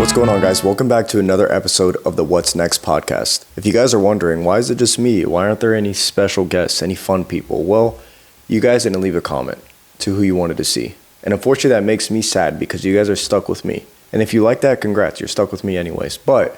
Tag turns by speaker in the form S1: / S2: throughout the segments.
S1: What's going on, guys? Welcome back to another episode of the What's Next podcast. If you guys are wondering, why is it just me? Why aren't there any special guests, any fun people? Well, you guys didn't leave a comment to who you wanted to see. And unfortunately, that makes me sad because you guys are stuck with me. And if you like that, congrats, you're stuck with me anyways. But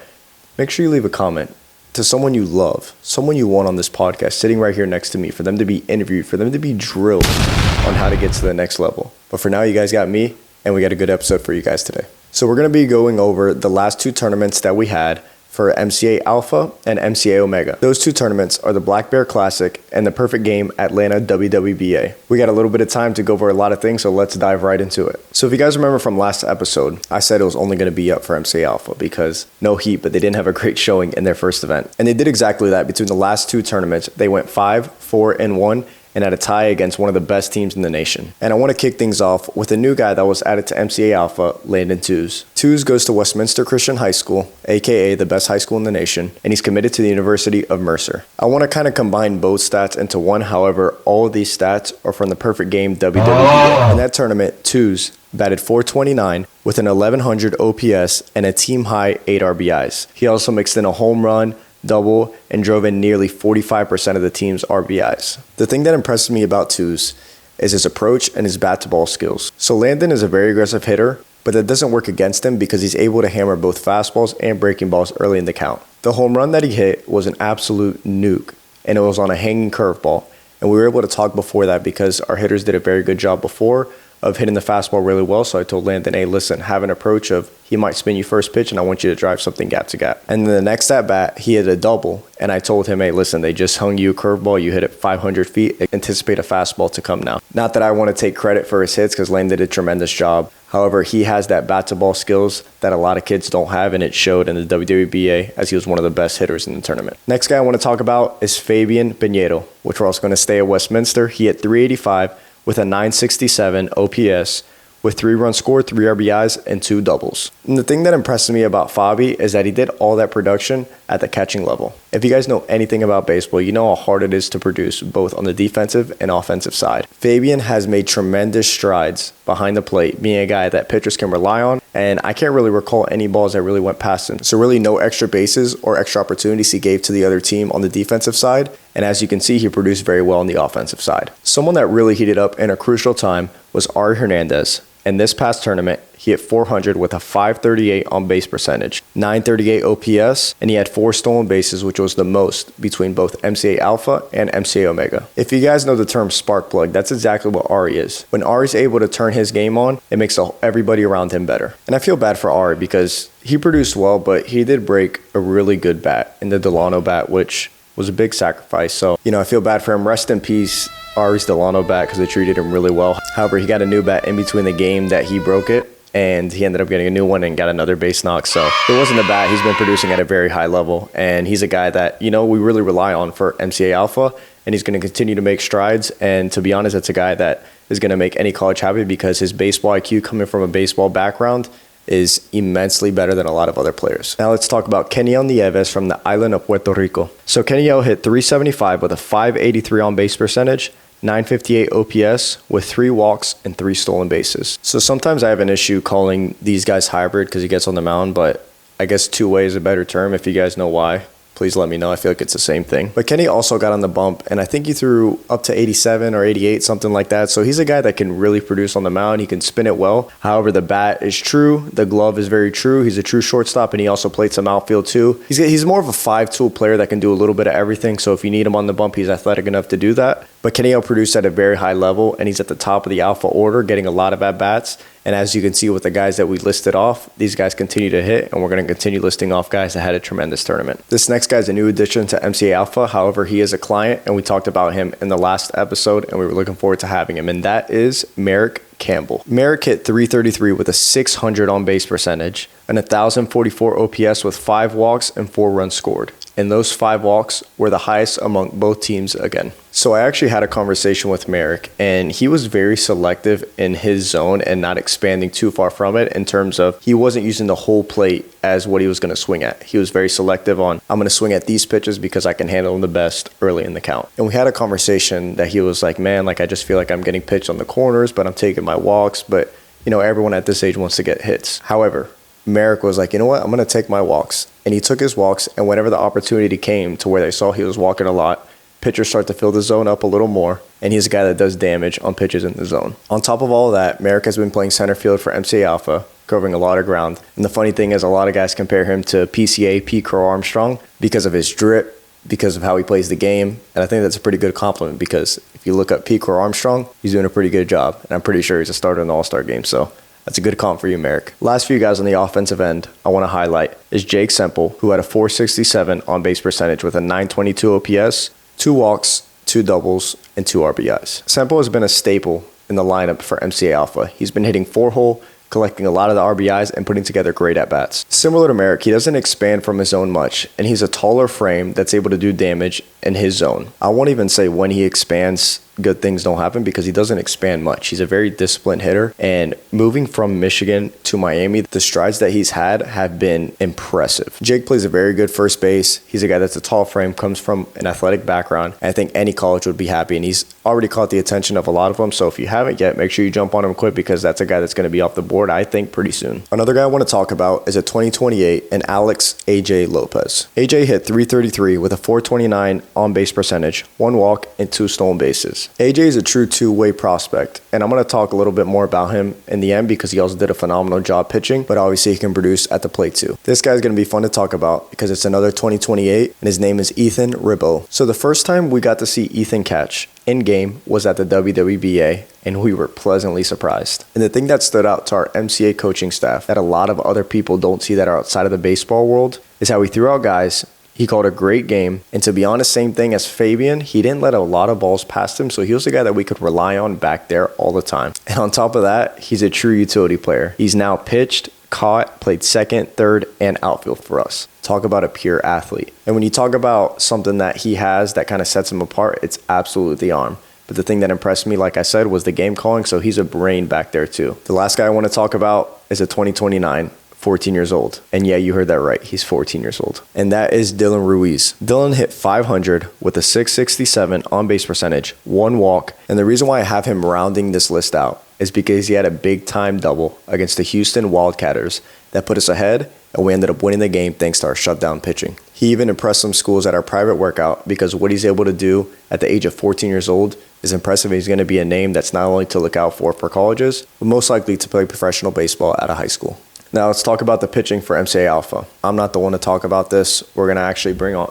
S1: make sure you leave a comment to someone you love, someone you want on this podcast, sitting right here next to me, for them to be interviewed, for them to be drilled on how to get to the next level. But for now, you guys got me, and we got a good episode for you guys today. So we're going to be going over the last two tournaments that we had for MCA Alpha and MCA Omega. Those two tournaments are the Black Bear Classic and the Perfect Game Atlanta WWBA. We got a little bit of time to go over a lot of things, so let's dive right into it. So if you guys remember from last episode, I said it was only going to be up for MCA Alpha because no heat, but they didn't have a great showing in their first event. And they did exactly that. Between the last two tournaments, they went 5, 4, and 1. And had a tie against one of the best teams in the nation. And I want to kick things off with a new guy that was added to MCA Alpha, Landon Tews. Tews goes to Westminster Christian High School, aka the best high school in the nation, and he's committed to the University of Mercer. I want to kind of combine both stats into one, however, all of these stats are from the Perfect Game WWBA. In that tournament, Tews batted .429 with an 1100 OPS and a team-high 8 RBIs. He also mixed in a home run, double, and drove in nearly 45% of the team's RBIs. The thing that impresses me about Tews is his approach and his bat-to-ball skills. So Landon is a very aggressive hitter, but that doesn't work against him because he's able to hammer both fastballs and breaking balls early in the count. The home run that he hit was an absolute nuke, and it was on a hanging curveball. And we were able to talk before that because our hitters did a very good job before of hitting the fastball really well. So I told Landon, hey, listen, have an approach of he might spin you first pitch and I want you to drive something gap to gap. And then the next at bat, he hit a double. And I told him, hey, listen, they just hung you a curveball. You hit it 500 feet. Anticipate a fastball to come now. Not that I want to take credit for his hits because Landon did a tremendous job. However, he has that bat-to-ball skills that a lot of kids don't have, and it showed in the WWBA as he was one of the best hitters in the tournament. Next guy I want to talk about is Fabian Pinedo, which we're also going to stay at Westminster. He hit .385 with a 967 OPS with 3 runs scored, 3 RBIs, and 2 doubles. And the thing that impresses me about Fabi is that he did all that production at the catching level. If you guys know anything about baseball, you know how hard it is to produce both on the defensive and offensive side. Fabian has made tremendous strides behind the plate, being a guy that pitchers can rely on, and I can't really recall any balls that really went past him. So really no extra bases or extra opportunities he gave to the other team on the defensive side, and as you can see, he produced very well on the offensive side. Someone that really heated up in a crucial time was Ari Hernandez. In this past tournament, he hit .400 with a 538 on base percentage, 938 OPS, and he had 4 stolen bases, which was the most between both MCA Alpha and MCA Omega. If you guys know the term spark plug, that's exactly what Ari is. When Ari's able to turn his game on, it makes everybody around him better. And I feel bad for Ari because he produced well, but he did break a really good bat in the Delano bat, which was a big sacrifice. So, I feel bad for him. Rest in peace, Ari's Delano bat, because they treated him really well. However, he got a new bat in between the game that he broke it, and he ended up getting a new one and got another base knock. So it wasn't a bat. He's been producing at a very high level, and he's a guy that, we really rely on for MCA Alpha, and he's going to continue to make strides. And to be honest, that's a guy that is going to make any college happy because his baseball IQ, coming from a baseball background, is immensely better than a lot of other players. Now let's talk about Keniel Nieves from the island of Puerto Rico. So Keniel hit .375 with a 583 on base percentage, 958 OPS with 3 walks and 3 stolen bases. So sometimes I have an issue calling these guys hybrid because he gets on the mound, but I guess two-way is a better term. If you guys know why, please let me know. I feel like it's the same thing. But Kenny also got on the bump, and I think he threw up to 87 or 88, something like that. So he's a guy that can really produce on the mound. He can spin it well. However, the bat is true. The glove is very true. He's a true shortstop, and he also played some outfield too. He's more of a 5-tool player that can do a little bit of everything. So if you need him on the bump, he's athletic enough to do that. But Kenny produced at a very high level, and he's at the top of the alpha order, getting a lot of at-bats. And as you can see with the guys that we listed off, these guys continue to hit, and we're going to continue listing off guys that had a tremendous tournament. This next guy is a new addition to MCA Alpha. However, he is a client, and we talked about him in the last episode, and we were looking forward to having him, and that is Merrick Campbell. Merrick hit .333 with a 600 on base percentage, and 1,044 OPS with 5 walks and 4 runs scored. And those 5 walks were the highest among both teams again. So I actually had a conversation with Merrick, and he was very selective in his zone and not expanding too far from it in terms of he wasn't using the whole plate as what he was going to swing at. He was very selective on, I'm going to swing at these pitches because I can handle them the best early in the count. And we had a conversation that he was like, man, I just feel like I'm getting pitched on the corners, but I'm taking my walks. But, everyone at this age wants to get hits. However, Merrick was like, you know what, I'm going to take my walks. And he took his walks, and whenever the opportunity came to where they saw he was walking a lot, pitchers start to fill the zone up a little more, and he's a guy that does damage on pitches in the zone. On top of all of that, Merrick has been playing center field for MCA Alpha, covering a lot of ground. And the funny thing is, a lot of guys compare him to PCA, P. Crow Armstrong, because of his drip, because of how he plays the game. And I think that's a pretty good compliment, because if you look up P. Crow Armstrong, he's doing a pretty good job. And I'm pretty sure he's a starter in the All-Star game. So that's a good comp for you, Merrick. Last few guys on the offensive end I want to highlight is Jake Semple, who had a .467 on-base percentage with a .922 OPS, 2 walks, 2 doubles, and 2 RBIs. Semple has been a staple in the lineup for MCA Alpha. He's been hitting 4-hole, collecting a lot of the RBIs, and putting together great at-bats. Similar to Merrick, he doesn't expand from his zone much, and he's a taller frame that's able to do damage in his zone. I won't even say when he expands, good things don't happen, because he doesn't expand much. He's a very disciplined hitter, and moving from Michigan to Miami, the strides that he's had have been impressive. Jake plays a very good first base. He's a guy that's a tall frame, comes from an athletic background, and I think any college would be happy, and he's already caught the attention of a lot of them. So if you haven't yet, make sure you jump on him quick, because that's a guy that's going to be off the board, I think, pretty soon. Another guy I want to talk about is a 2028 and Alex AJ Lopez. AJ hit .333 with a .429 on-base percentage, 1 walk, and 2 stolen bases. AJ is a true two-way prospect, and I'm going to talk a little bit more about him in the end, because he also did a phenomenal job pitching, but obviously he can produce at the plate too. This guy's going to be fun to talk about, because it's another 2028, and his name is Ethan Ribot. So the first time we got to see Ethan catch in game was at the WWBA, and we were pleasantly surprised. And the thing that stood out to our MCA coaching staff that a lot of other people don't see that are outside of the baseball world is how he threw out guys. He called a great game, and to be honest, same thing as Fabian, he didn't let a lot of balls past him, so he was a guy that we could rely on back there all the time. And on top of that, he's a true utility player. He's now pitched, caught, played second, third, and outfield for us. Talk about a pure athlete. And when you talk about something that he has that kind of sets him apart, it's absolutely the arm. But the thing that impressed me, like I said, was the game calling, so he's a brain back there too. The last guy I want to talk about is a 2029. 14 years old. And yeah, you heard that right. He's 14 years old. And that is Dylan Ruiz. Dylan hit .500 with a .667 on-base percentage, 1 walk. And the reason why I have him rounding this list out is because he had a big-time double against the Houston Wildcatters that put us ahead, and we ended up winning the game thanks to our shutdown pitching. He even impressed some schools at our private workout, because what he's able to do at the age of 14 years old is impressive. He's going to be a name that's not only to look out for colleges, but most likely to play professional baseball at a high school. Now let's talk about the pitching for MCA Alpha. I'm not the one to talk about this. We're going to actually bring on...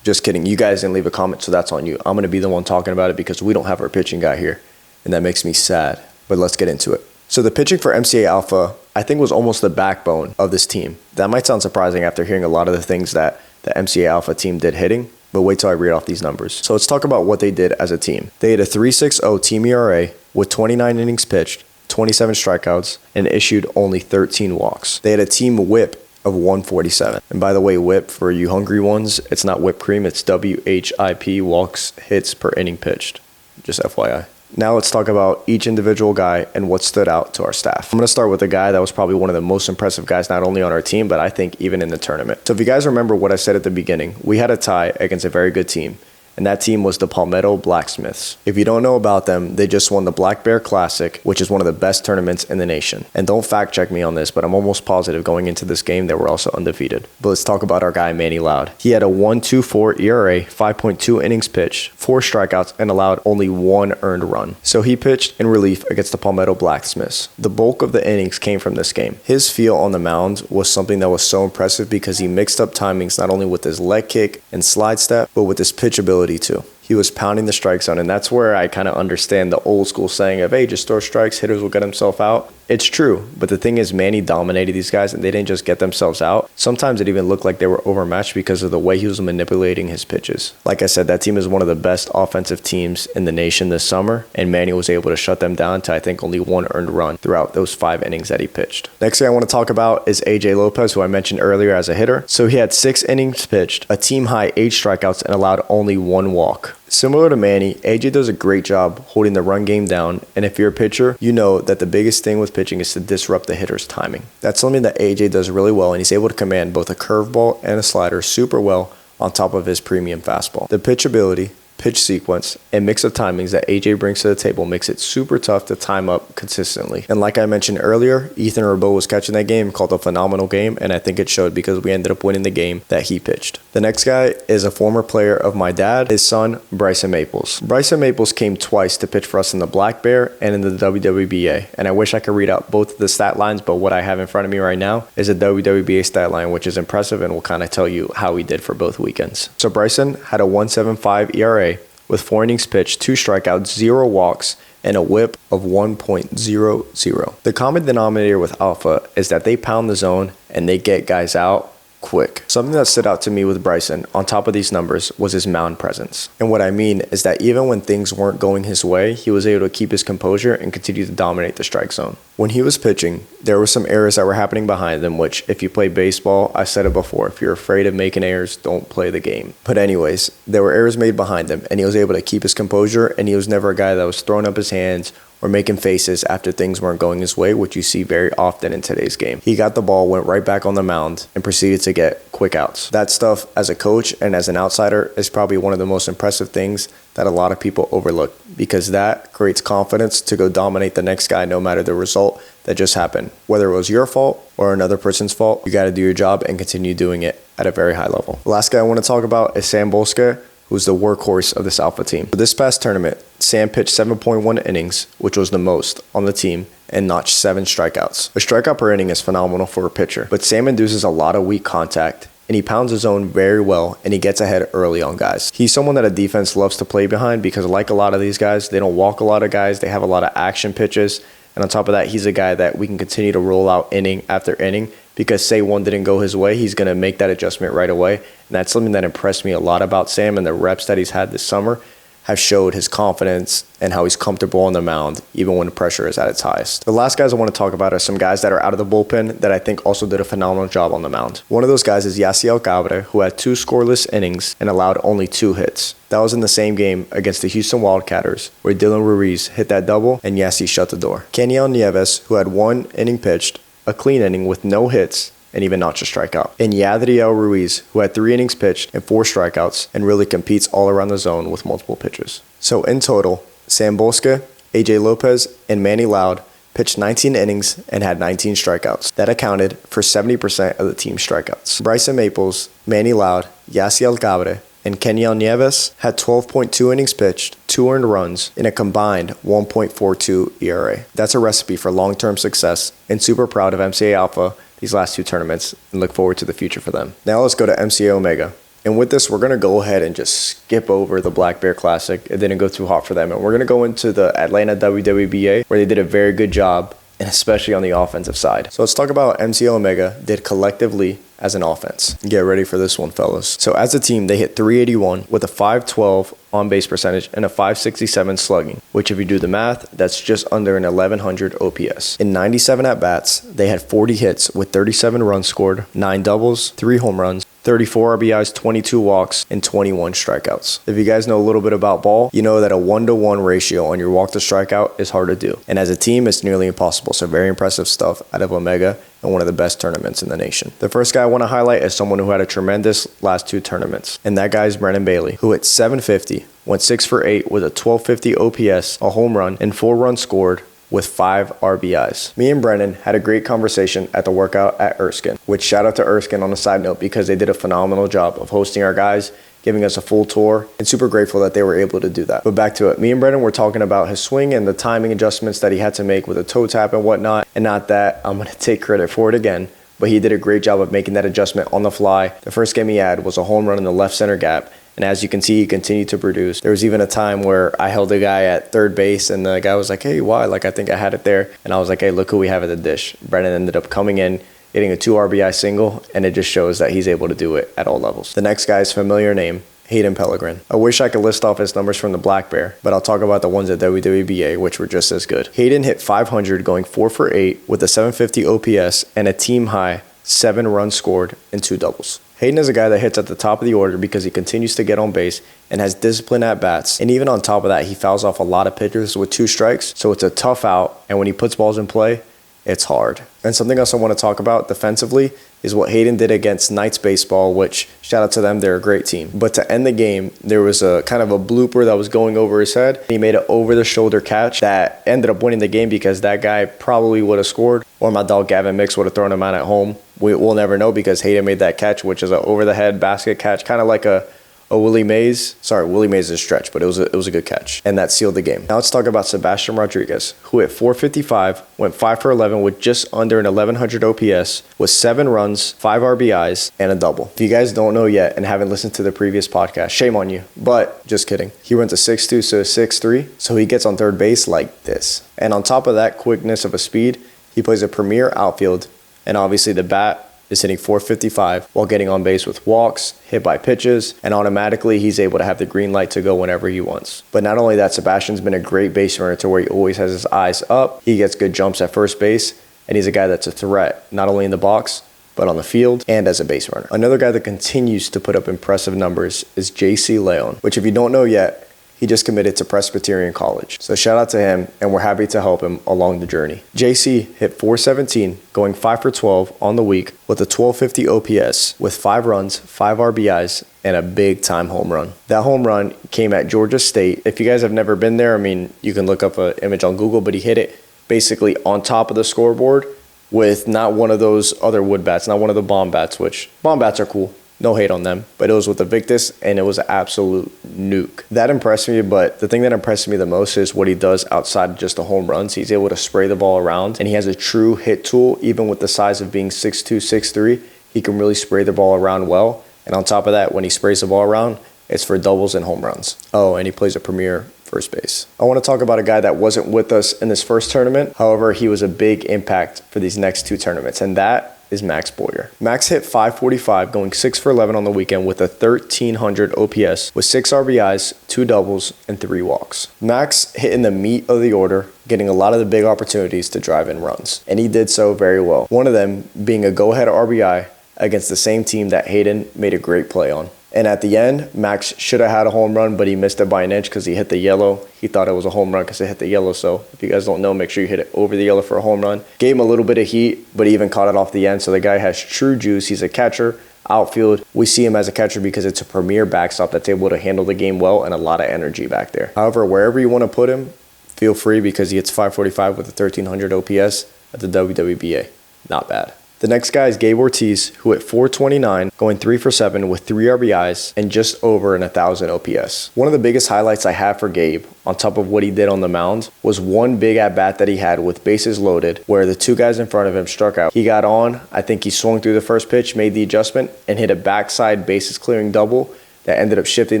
S1: Just kidding. You guys didn't leave a comment, so that's on you. I'm going to be the one talking about it, because we don't have our pitching guy here, and that makes me sad. But let's get into it. So the pitching for MCA Alpha, I think, was almost the backbone of this team. That might sound surprising after hearing a lot of the things that the MCA Alpha team did hitting, but wait till I read off these numbers. So let's talk about what they did as a team. They had a .360 team ERA with 29 innings pitched, 27 strikeouts, and issued only 13 walks. They had a team whip of 147. And by the way, whip, for you hungry ones, it's not whipped cream, it's WHIP, walks, hits per inning pitched. Just FYI. Now let's talk about each individual guy and what stood out to our staff. I'm going to start with a guy that was probably one of the most impressive guys, not only on our team, but I think even in the tournament. So if you guys remember what I said at the beginning, we had a tie against a very good team. And that team was the Palmetto Blacksmiths. If you don't know about them, they just won the Black Bear Classic, which is one of the best tournaments in the nation. And don't fact check me on this, but I'm almost positive going into this game they were also undefeated. But let's talk about our guy, Manny Loud. He had a 1.24 ERA, 5.2 innings pitched, 4 strikeouts, and allowed only 1 earned run. So he pitched in relief against the Palmetto Blacksmiths. The bulk of the innings came from this game. His feel on the mound was something that was so impressive, because he mixed up timings not only with his leg kick and slide step, but with his pitch ability too. He was pounding the strike zone, and that's where I kind of understand the old school saying of, hey, just throw strikes, hitters will get himself out. It's true, but the thing is, Manny dominated these guys, and they didn't just get themselves out. Sometimes it even looked like they were overmatched because of the way he was manipulating his pitches. Like I said, that team is one of the best offensive teams in the nation this summer, and Manny was able to shut them down to, I think, only 1 earned run throughout those 5 innings that he pitched. Next thing I want to talk about is AJ Lopez, who I mentioned earlier as a hitter. So he had 6 innings pitched, a team-high 8 strikeouts, and allowed only 1 walk. Similar to Manny, AJ does a great job holding the run game down, and if you're a pitcher, you know that the biggest thing with pitching is to disrupt the hitter's timing. That's something that AJ does really well, and he's able to command both a curveball and a slider super well on top of his premium fastball. The pitch ability, pitch sequence, and mix of timings that AJ brings to the table makes it super tough to time up consistently. And like I mentioned earlier, Ethan Rabeau was catching that game, called a phenomenal game, and I think it showed because we ended up winning the game that he pitched. The next guy is a former player of my dad, his son, Bryson Maples. Bryson Maples came twice to pitch for us in the Black Bear and in the WWBA, and I wish I could read out both of the stat lines, but what I have in front of me right now is a WWBA stat line, which is impressive and will kind of tell you how he did for both weekends. So Bryson had a 1.75 ERA with 4 innings pitched, 2 strikeouts, 0 walks, and a whip of 1.00. The common denominator with Alpha is that they pound the zone and they get guys out quick. Something that stood out to me with Bryson on top of these numbers was his mound presence. And what I mean is that even when things weren't going his way, he was able to keep his composure and continue to dominate the strike zone. When he was pitching, there were some errors that were happening behind him, which if you play baseball, I said it before, if you're afraid of making errors, don't play the game. But anyways, there were errors made behind him and he was able to keep his composure, and he was never a guy that was throwing up his hands or making faces after things weren't going his way, which you see very often in today's game. He got the ball, went right back on the mound, and proceeded to get quick outs. That stuff, as a coach and as an outsider, is probably one of the most impressive things that a lot of people overlook, because that creates confidence to go dominate the next guy no matter the result that just happened. Whether it was your fault or another person's fault, you got to do your job and continue doing it at a very high level. The last guy I want to talk about is Sam Bolska, who's the workhorse of this Alpha team. For this past tournament, Sam pitched 7.1 innings, which was the most on the team, and notched 7 strikeouts. A strikeout per inning is phenomenal for a pitcher, but Sam induces a lot of weak contact, and he pounds his zone very well, and he gets ahead early on guys. He's someone that a defense loves to play behind because, like a lot of these guys, they don't walk a lot of guys, they have a lot of action pitches, and on top of that, he's a guy that we can continue to roll out inning after inning, because say one didn't go his way, he's going to make that adjustment right away. And that's something that impressed me a lot about Sam, and the reps that he's had this summer have showed his confidence and how he's comfortable on the mound, even when the pressure is at its highest. The last guys I want to talk about are some guys that are out of the bullpen that I think also did a phenomenal job on the mound. One of those guys is Yasiel Cabrera, who had 2 scoreless innings and allowed only 2 hits. That was in the same game against the Houston Wildcatters, where Dylan Ruiz hit that double and Yassi shut the door. Kenyon Nieves, who had 1 inning pitched, a clean inning with no hits, and even notched a strikeout. And Yadriel Ruiz, who had 3 innings pitched and 4 strikeouts, and really competes all around the zone with multiple pitches. So in total, Sam Bolska, AJ Lopez, and Manny Loud pitched 19 innings and had 19 strikeouts. That accounted for 70% of the team's strikeouts. Bryson Maples, Manny Loud, Yasiel Cabrera, and Kenyon Nieves had 12.2 innings pitched, 2 earned runs, and a combined 1.42 ERA. That's a recipe for long-term success, and super proud of MCA Alpha these last 2 tournaments and look forward to the future for them. Now let's go to MCA Omega. And with this, we're going to go ahead and just skip over the Black Bear Classic. It didn't go too hot for them. And we're going to go into the Atlanta WWBA, where they did a very good job, and especially on the offensive side. So let's talk about what MCA Omega did collectively as an offense. Get ready for this one, fellas. So as a team, they hit .381 with a .512 on-base percentage and a .567 slugging, which if you do the math, that's just under an 1100 OPS. In 97 at-bats, they had 40 hits with 37 runs scored, 9 doubles, 3 home runs, 34 RBIs, 22 walks, and 21 strikeouts. If you guys know a little bit about ball, you know that a 1-to-1 ratio on your walk to strikeout is hard to do. And as a team, it's nearly impossible. So very impressive stuff out of Omega and one of the best tournaments in the nation. The first guy I want to highlight is someone who had a tremendous last 2 tournaments. And that guy is Brennan Bailey, who hit .750, went 6 for 8 with a 1250 OPS, a home run, and 4 runs scored, with 5 RBIs. Me and Brennan had a great conversation at the workout at Erskine, which shout out to Erskine on a side note because they did a phenomenal job of hosting our guys, giving us a full tour, and super grateful that they were able to do that. But back to it, me and Brennan were talking about his swing and the timing adjustments that he had to make with a toe tap and whatnot, and not that I'm going to take credit for it again, but he did a great job of making that adjustment on the fly. The first game he had was a home run in the left center gap, and as you can see, he continued to produce. There was even a time where I held a guy at third base, and the guy was like, hey, why? Like, I think I had it there. And I was like, hey, look who we have at the dish. Brennan ended up coming in, hitting a 2 RBI single, and it just shows that he's able to do it at all levels. The next guy is familiar name, Hayden Pellegrin. I wish I could list off his numbers from the Black Bear, but I'll talk about the ones at WWBA, which were just as good. Hayden hit .500, going 4 for 8 with a .750 OPS and a team high 7 runs scored and 2 doubles. Hayden is a guy that hits at the top of the order because he continues to get on base and has discipline at bats. And even on top of that, he fouls off a lot of pitchers with 2 strikes. So it's a tough out. And when he puts balls in play, it's hard. And something else I want to talk about defensively is what Hayden did against Knights baseball, which shout out to them, they're a great team. But to end the game, there was a kind of a blooper that was going over his head. He made an over-the-shoulder catch that ended up winning the game because that guy probably would have scored, or my dog Gavin Mix would have thrown him out at home. We'll never know because Hayden made that catch, which is an over-the-head basket catch, kind of like a Willie Mays. Sorry, Willie Mays is a stretch, but it was a good catch. And that sealed the game. Now let's talk about Sebastian Rodriguez, who hit .455, went 5 for 11 with just under an 1100 OPS, with 7 runs, 5 RBIs, and a double. If you guys don't know yet and haven't listened to the previous podcast, shame on you. But just kidding. He runs a 6'2", so a 6'3", so he gets on third base like this. And on top of that quickness of a speed, he plays a premier outfield, and obviously the bat is hitting .455 while getting on base with walks, hit by pitches, and automatically he's able to have the green light to go whenever he wants. But not only that, Sebastian's been a great base runner to where he always has his eyes up, he gets good jumps at first base, and he's a guy that's a threat, not only in the box, but on the field and as a base runner. Another guy that continues to put up impressive numbers is JC Leon, which if you don't know yet, he just committed to Presbyterian College. So shout out to him, and we're happy to help him along the journey. JC hit .417, going 5 for 12 on the week with a 1250 OPS with 5 runs, 5 RBIs, and a big-time home run. That home run came at Georgia State. If you guys have never been there, I mean, you can look up an image on Google, but he hit it basically on top of the scoreboard with not one of those other wood bats, not one of the bomb bats, which bomb bats are cool. No hate on them, but it was with the Victus, and it was an absolute nuke. That impressed me, but the thing that impressed me the most is what he does outside of just the home runs. He's able to spray the ball around, and he has a true hit tool. Even with the size of being 6'2", 6'3", he can really spray the ball around well. And on top of that, when he sprays the ball around, it's for doubles and home runs. Oh, and he plays a premier first base. I want to talk about a guy that wasn't with us in this first tournament. However, he was a big impact for these next 2 tournaments, and that is Max Boyer. Max hit .545, going 6 for 11 on the weekend with a 1300 OPS with 6 RBIs, 2 doubles, and 3 walks. Max hit in the meat of the order, getting a lot of the big opportunities to drive in runs, and he did so very well. One of them being a go-ahead RBI against the same team that Hayden made a great play on. And at the end, Max should have had a home run, but he missed it by an inch because he hit the yellow. He thought it was a home run because it hit the yellow. So if you guys don't know, make sure you hit it over the yellow for a home run. Gave him a little bit of heat, but he even caught it off the end. So the guy has true juice. He's a catcher, outfield. We see him as a catcher because it's a premier backstop that's able to handle the game well and a lot of energy back there. However, wherever you want to put him, feel free because he hits .545 with a 1300 OPS at the WWBA. Not bad. The next guy is Gabe Ortiz, who hit .429, going 3 for 7 with 3 RBIs and just over an 1,000 OPS. One of the biggest highlights I have for Gabe, on top of what he did on the mound, was one big at-bat that he had with bases loaded, where the 2 guys in front of him struck out. He got on, I think he swung through the first pitch, made the adjustment, and hit a backside bases clearing double that ended up shifting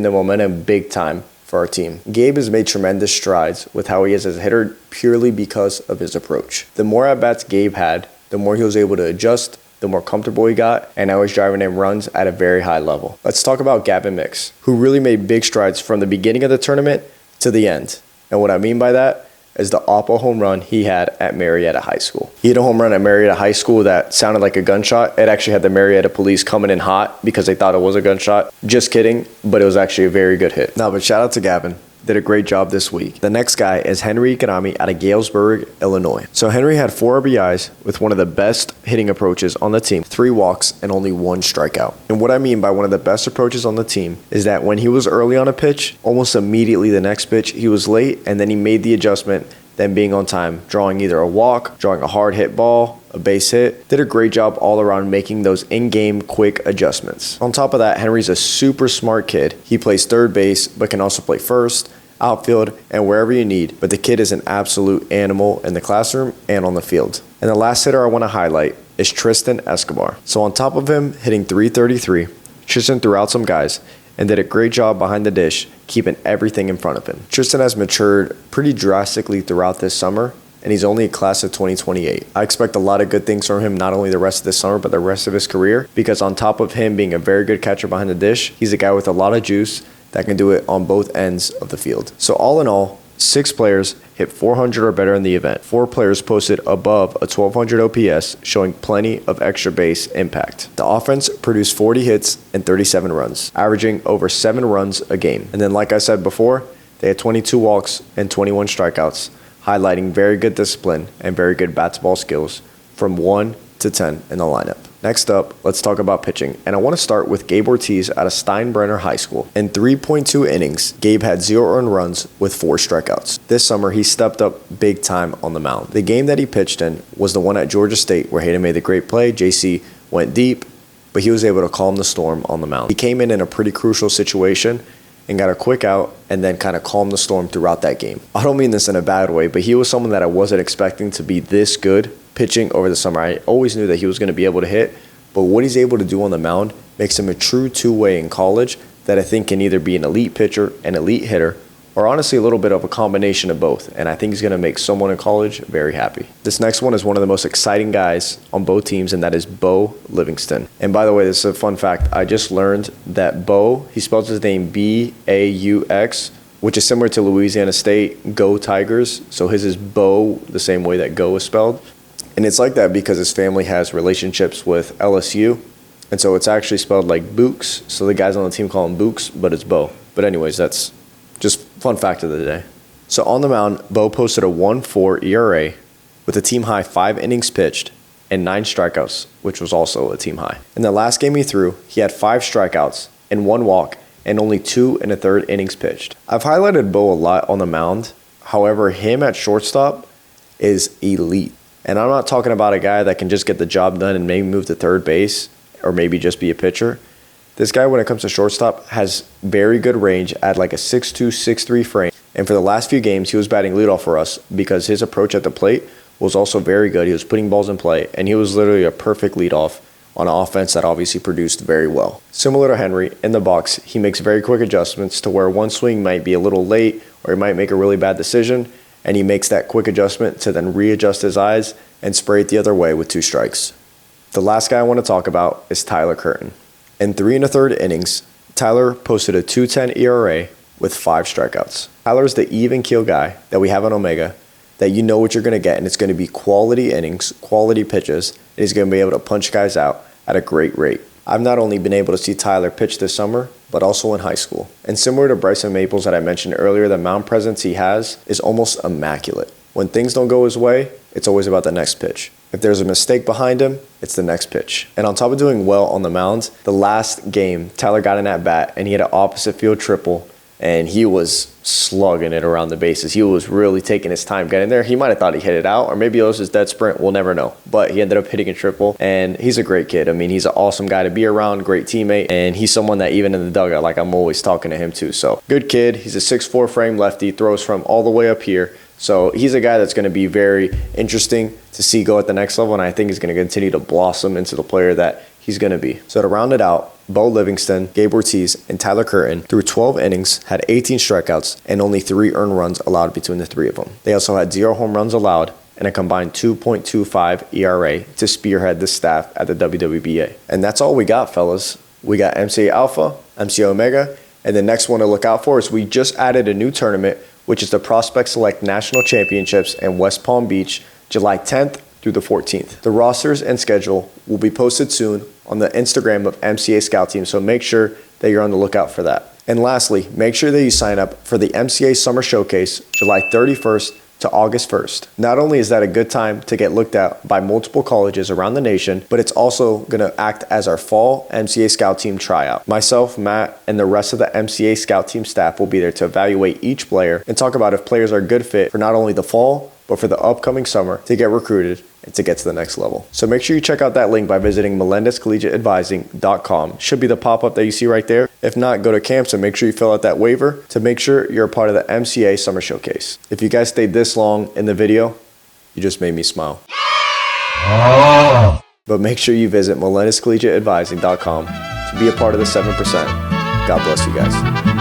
S1: the momentum big time for our team. Gabe has made tremendous strides with how he is as a hitter purely because of his approach. The more at-bats Gabe had, the more he was able to adjust, the more comfortable he got, and now he's driving in runs at a very high level. Let's talk about Gavin Mix, who really made big strides from the beginning of the tournament to the end. And what I mean by that is the Oppo home run he had at Marietta High School. He had a home run at Marietta High School that sounded like a gunshot. It actually had the Marietta police coming in hot because they thought it was a gunshot. Just kidding, but it was actually a very good hit. Now, but shout out to Gavin. Did a great job this week. The next guy is Henry Ikanami out of Galesburg, Illinois. So Henry had 4 RBIs with one of the best hitting approaches on the team, 3 walks and only 1 strikeout. And what I mean by one of the best approaches on the team is that when he was early on a pitch, almost immediately the next pitch, he was late and then he made the adjustment, then being on time, drawing either a walk, drawing a hard hit ball, a base hit. Did a great job all around making those in-game quick adjustments. On top of that, Henry's a super smart kid. He plays third base, but can also play first, outfield, and wherever you need. But the kid is an absolute animal in the classroom and on the field. And the last hitter I want to highlight is Tristan Escobar. So on top of him hitting .333, Tristan threw out some guys and did a great job behind the dish, keeping everything in front of him. Tristan has matured pretty drastically throughout this summer, and he's only a class of 2028. I expect a lot of good things from him, not only the rest of this summer, but the rest of his career, because on top of him being a very good catcher behind the dish, he's a guy with a lot of juice that can do it on both ends of the field. So all in all, 6 players hit 400 or better in the event. 4 players posted above a 1200 OPS, showing plenty of extra base impact. The offense produced 40 hits and 37 runs, averaging over 7 runs a game. And then like I said before, they had 22 walks and 21 strikeouts, highlighting very good discipline and very good bat-to-ball skills from 1 to 10 in the lineup. Next up, let's talk about pitching, and I want to start with Gabe Ortiz out of Steinbrenner High School. In 3.2 innings, Gabe had 0 earned runs with 4 strikeouts. This summer, he stepped up big time on the mound. The game that he pitched in was the one at Georgia State where Hayden made the great play, JC went deep, but he was able to calm the storm on the mound. He came in a pretty crucial situation and got a quick out and then kind of calmed the storm throughout that game. I don't mean this in a bad way, but he was someone that I wasn't expecting to be this good pitching over the summer. I always knew that he was going to be able to hit, but what he's able to do on the mound makes him a true two-way in college that I think can either be an elite pitcher, an elite hitter, or honestly a little bit of a combination of both, and I think he's going to make someone in college very happy. This next one is one of the most exciting guys on both teams, and that is Bo Livingston. And by the way, this is a fun fact. I just learned that Bo, he spells his name B-A-U-X, which is similar to Louisiana State, Go Tigers. So his is Bo, the same way that Go is spelled. And it's like that because his family has relationships with LSU, and so it's actually spelled like Books. So the guys on the team call him Books, but it's Bo. But anyways, that's just fun fact of the day. So on the mound, Bo posted a 1.4 ERA with a team high 5 innings pitched and 9 strikeouts, which was also a team high. In the last game he threw, he had 5 strikeouts and 1 walk and only 2 1/3 innings pitched. I've highlighted Bo a lot on the mound. However, him at shortstop is elite. And I'm not talking about a guy that can just get the job done and maybe move to third base or maybe just be a pitcher. This guy, when it comes to shortstop, has very good range at like a 6'2", 6'3" frame. And for the last few games, he was batting leadoff for us because his approach at the plate was also very good. He was putting balls in play, and he was literally a perfect leadoff on an offense that obviously produced very well. Similar to Henry, in the box, he makes very quick adjustments to where one swing might be a little late or he might make a really bad decision, and he makes that quick adjustment to then readjust his eyes and spray it the other way with 2 strikes. The last guy I want to talk about is Tyler Curtin. In 3 1/3 innings, Tyler posted a 2.10 ERA with 5 strikeouts. Tyler's the even keel guy that we have on Omega, that you know what you're going to get, and it's going to be quality innings, quality pitches, and he's going to be able to punch guys out at a great rate. I've not only been able to see Tyler pitch this summer, but also in high school. And similar to Bryson Maples that I mentioned earlier, the mound presence he has is almost immaculate. When things don't go his way, it's always about the next pitch. If there's a mistake behind him, it's the next pitch. And on top of doing well on the mound, the last game, Tyler got an at-bat, and he had an opposite field triple, and he was slugging it around the bases. He was really taking his time getting there. He might have thought he hit it out, or maybe it was his dead sprint. We'll never know. But he ended up hitting a triple, and he's a great kid. I mean, he's an awesome guy to be around, great teammate, and he's someone that even in the dugout, like I'm always talking to him too. So good kid. He's a 6'4" frame lefty, throws from all the way up here. So he's a guy that's going to be very interesting to see go at the next level, and I think he's going to continue to blossom into the player that he's going to be. So to round it out, Bo Livingston, Gabe Ortiz, and Tyler Curtin through 12 innings had 18 strikeouts and only 3 earned runs allowed between the 3 of them. They also had 0 home runs allowed and a combined 2.25 ERA to spearhead the staff at the WWBA. And that's all we got, fellas. We got MCA Alpha, MCA Omega, and the next one to look out for is we just added a new tournament, which is the Prospect Select National Championships in West Palm Beach, July 10th through the 14th. The rosters and schedule will be posted soon on the Instagram of MCA Scout Team, so make sure that you're on the lookout for that. And lastly, make sure that you sign up for the MCA Summer Showcase, July 31st to August 1st. Not only is that a good time to get looked at by multiple colleges around the nation, but it's also going to act as our fall MCA Scout Team tryout. Myself, Matt, and the rest of the MCA Scout Team staff will be there to evaluate each player and talk about if players are a good fit for not only the fall, but for the upcoming summer to get recruited and to get to the next level. So make sure you check out that link by visiting melendezcollegiateadvising.com. Should be the pop-up that you see right there. If not, go to camps and make sure you fill out that waiver to make sure you're a part of the MCA Summer Showcase. If you guys stayed this long in the video, you just made me smile. But make sure you visit melendezcollegiateadvising.com to be a part of the 7%. God bless you guys.